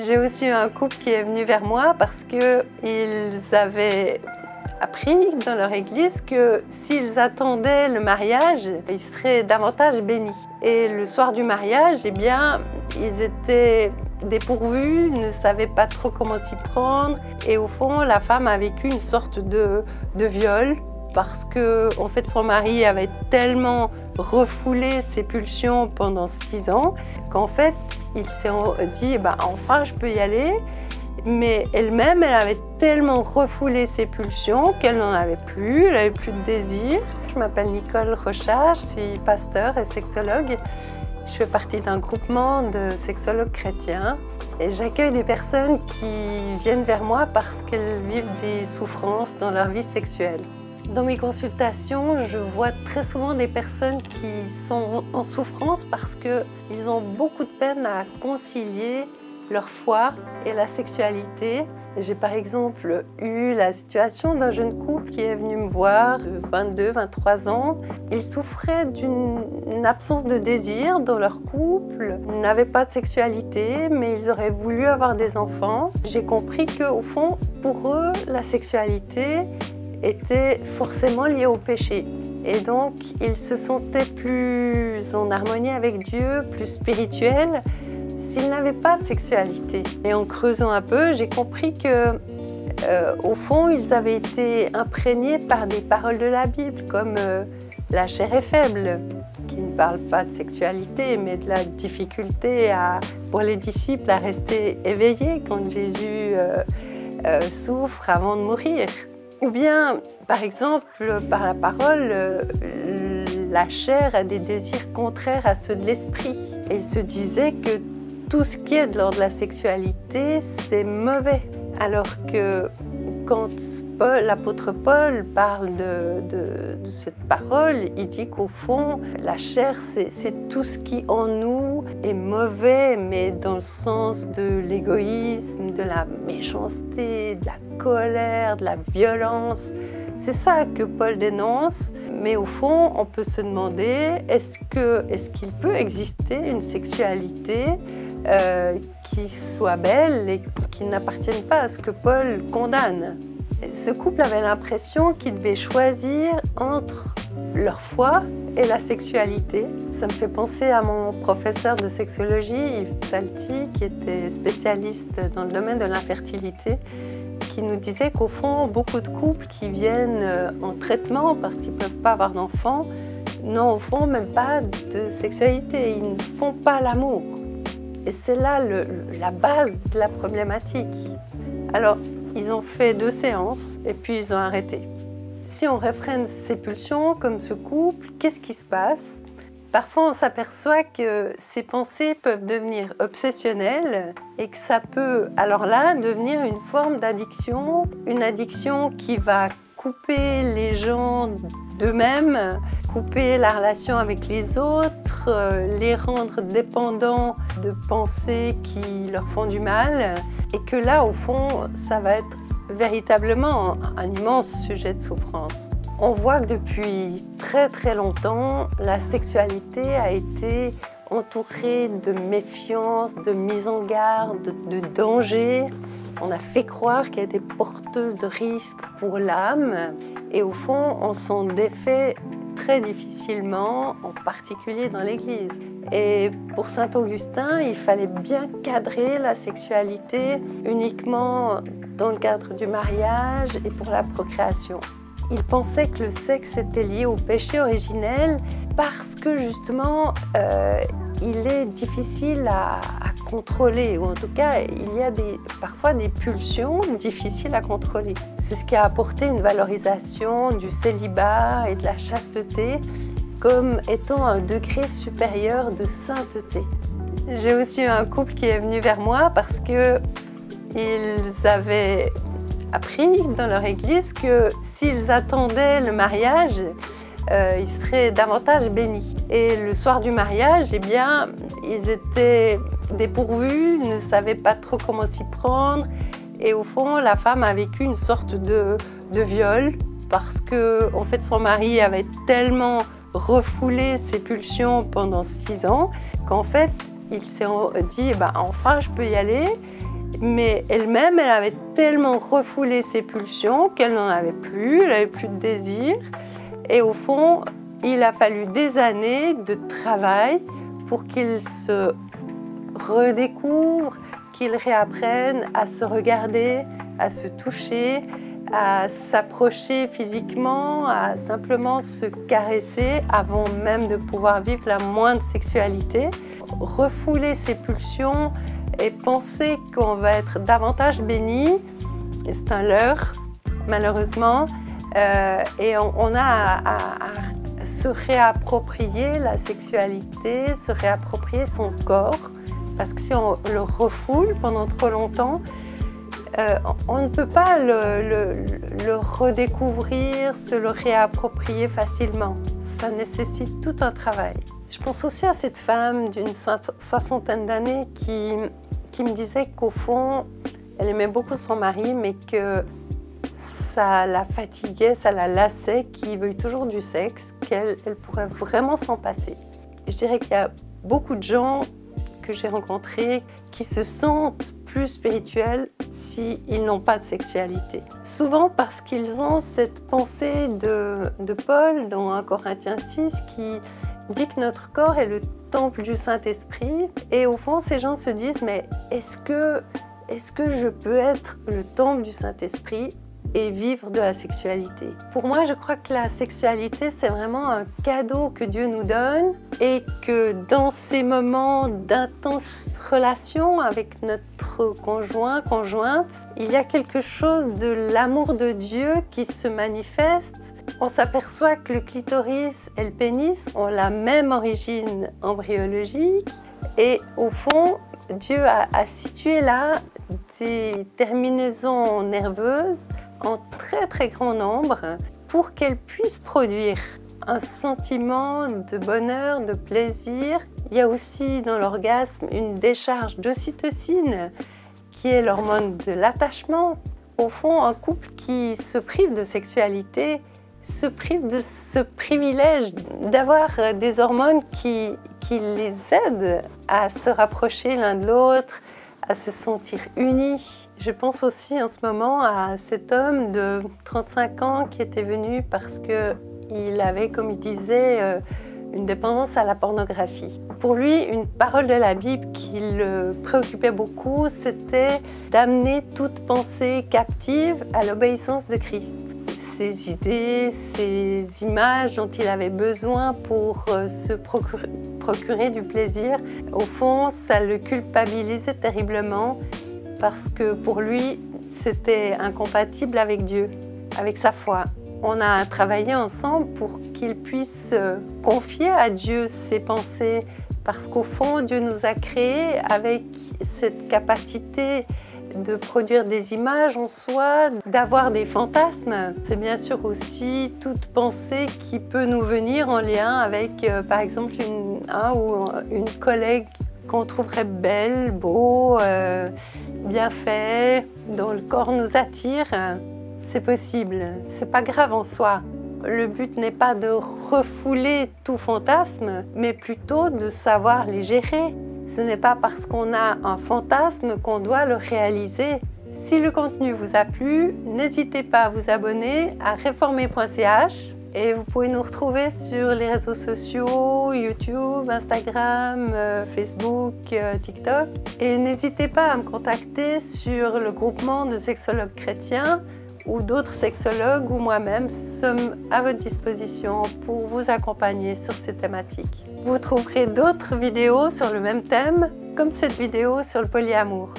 J'ai aussi eu un couple qui est venu vers moi parce qu'ils avaient appris dans leur église que s'ils attendaient le mariage, ils seraient davantage bénis. Et le soir du mariage, eh bien, ils étaient dépourvus, ne savaient pas trop comment s'y prendre. Et au fond, la femme a vécu une sorte de viol parce que, en fait, son mari avait tellement refoulé ses pulsions pendant 6 ans qu'en fait, il s'est dit, enfin, je peux y aller. Mais elle-même, elle avait tellement refoulé ses pulsions qu'elle n'en avait plus, elle n'avait plus de désir. Je m'appelle Nicole Rochard, je suis pasteur et sexologue. Je fais partie d'un groupement de sexologues chrétiens et j'accueille des personnes qui viennent vers moi parce qu'elles vivent des souffrances dans leur vie sexuelle. Dans mes consultations, je vois très souvent des personnes qui sont en souffrance parce qu'ils ont beaucoup de peine à concilier leur foi et la sexualité. J'ai par exemple eu la situation d'un jeune couple qui est venu me voir, de 22-23 ans. Ils souffraient d'une absence de désir dans leur couple. Ils n'avaient pas de sexualité, mais ils auraient voulu avoir des enfants. J'ai compris qu'au fond, pour eux, la sexualité était forcément liée au péché. Et donc, ils se sentaient plus en harmonie avec Dieu, plus spirituels, s'ils n'avaient pas de sexualité. Et en creusant un peu, j'ai compris que, au fond, ils avaient été imprégnés par des paroles de la Bible, comme la chair est faible, qui ne parle pas de sexualité, mais de la difficulté pour les disciples à rester éveillés quand Jésus souffre avant de mourir. Ou bien, par exemple, par la parole, la chair a des désirs contraires à ceux de l'esprit. Et il se disait que tout ce qui est de l'ordre de la sexualité, c'est mauvais. Alors que quand l'apôtre Paul parle de cette parole, il dit qu'au fond, la chair, c'est tout ce qui en nous est mauvais, mais dans le sens de l'égoïsme, de la méchanceté, de la colère, de la violence. C'est ça que Paul dénonce, mais au fond, on peut se demander, est-ce qu'il peut exister une sexualité qui soit belle et qui n'appartienne pas à ce que Paul condamne? Ce couple avait l'impression qu'ils devaient choisir entre leur foi et la sexualité. Ça me fait penser à mon professeur de sexologie, Yves Psalty, qui était spécialiste dans le domaine de l'infertilité, qui nous disait qu'au fond, beaucoup de couples qui viennent en traitement parce qu'ils ne peuvent pas avoir d'enfants, n'ont au fond même pas de sexualité, ils ne font pas l'amour. Et c'est là la base de la problématique. Alors, ils ont fait 2 séances et puis ils ont arrêté. Si on réfrène ces pulsions, comme ce couple, qu'est-ce qui se passe? Parfois, on s'aperçoit que ces pensées peuvent devenir obsessionnelles et que ça peut, alors là, devenir une forme d'addiction, une addiction qui va couper les gens d'eux-mêmes, couper la relation avec les autres, les rendre dépendants de pensées qui leur font du mal, et que là, au fond, ça va être véritablement un immense sujet de souffrance. On voit que depuis très très longtemps, la sexualité a été entourée de méfiance, de mise en garde, de danger. On a fait croire qu'elle était porteuse de risques pour l'âme et au fond, on s'en défait très difficilement, en particulier dans l'Église. Et pour saint Augustin, il fallait bien cadrer la sexualité uniquement dans le cadre du mariage et pour la procréation. Il pensait que le sexe était lié au péché originel parce que justement, il est difficile à contrôler, ou en tout cas, il y a parfois des pulsions difficiles à contrôler. C'est ce qui a apporté une valorisation du célibat et de la chasteté comme étant un degré supérieur de sainteté. J'ai aussi eu un couple qui est venu vers moi parce qu'ils avaient appris dans leur église que s'ils attendaient le mariage, ils seraient davantage bénis. Et le soir du mariage, eh bien, ils étaient dépourvus, ne savaient pas trop comment s'y prendre. Et au fond, la femme a vécu une sorte de viol parce que, en fait, son mari avait tellement refoulé ses pulsions pendant 6 ans qu'en fait, il s'est dit enfin je peux y aller. Mais elle-même, elle avait tellement refoulé ses pulsions qu'elle n'en avait plus, elle n'avait plus de désir. Et au fond, il a fallu des années de travail pour qu'il se redécouvre, qu'il réapprenne à se regarder, à se toucher, à s'approcher physiquement, à simplement se caresser avant même de pouvoir vivre la moindre sexualité. Refouler ses pulsions et penser qu'on va être davantage béni, c'est un leurre, malheureusement. Et on a à se réapproprier la sexualité, se réapproprier son corps, parce que si on le refoule pendant trop longtemps, on ne peut pas le redécouvrir, se le réapproprier facilement. Ça nécessite tout un travail. Je pense aussi à cette femme d'une soixantaine d'années qui me disait qu'au fond, elle aimait beaucoup son mari, mais que ça la fatiguait, ça la lassait, qu'il veuille toujours du sexe, qu'elle pourrait vraiment s'en passer. Je dirais qu'il y a beaucoup de gens que j'ai rencontrés qui se sentent plus spirituels s'ils n'ont pas de sexualité. Souvent parce qu'ils ont cette pensée de Paul dans 1 Corinthiens 6 qui dit que notre corps est le temple du Saint-Esprit. Et au fond, ces gens se disent, mais est-ce que je peux être le temple du Saint-Esprit et vivre de la sexualité? Pour moi, je crois que la sexualité, c'est vraiment un cadeau que Dieu nous donne et que dans ces moments d'intense relation avec notre conjoint, conjointe, il y a quelque chose de l'amour de Dieu qui se manifeste. On s'aperçoit que le clitoris et le pénis ont la même origine embryologique et au fond, Dieu a situé là des terminaisons nerveuses en très très grand nombre pour qu'elles puissent produire un sentiment de bonheur, de plaisir. Il y a aussi dans l'orgasme une décharge d'ocytocine qui est l'hormone de l'attachement. Au fond, un couple qui se prive de sexualité se prive de ce privilège d'avoir des hormones qui les aident à se rapprocher l'un de l'autre, à se sentir unis. Je pense aussi en ce moment à cet homme de 35 ans qui était venu parce qu'il avait, comme il disait, une dépendance à la pornographie. Pour lui, une parole de la Bible qui le préoccupait beaucoup, c'était d'amener toute pensée captive à l'obéissance de Christ. Ses idées, ses images dont il avait besoin pour se procurer du plaisir, au fond, ça le culpabilisait terriblement parce que pour lui, c'était incompatible avec Dieu, avec sa foi. On a travaillé ensemble pour qu'il puisse confier à Dieu ses pensées parce qu'au fond, Dieu nous a créés avec cette capacité de produire des images en soi, d'avoir des fantasmes. C'est bien sûr aussi toute pensée qui peut nous venir en lien avec, par exemple, un ou une collègue qu'on trouverait belle, beau, bien fait, dont le corps nous attire. C'est possible, c'est pas grave en soi. Le but n'est pas de refouler tout fantasme, mais plutôt de savoir les gérer. Ce n'est pas parce qu'on a un fantasme qu'on doit le réaliser. Si le contenu vous a plu, n'hésitez pas à vous abonner à réformer.ch et vous pouvez nous retrouver sur les réseaux sociaux, YouTube, Instagram, Facebook, TikTok. Et n'hésitez pas à me contacter sur le groupement de sexologues chrétiens ou d'autres sexologues ou moi-même sommes à votre disposition pour vous accompagner sur ces thématiques. Vous trouverez d'autres vidéos sur le même thème, comme cette vidéo sur le polyamour.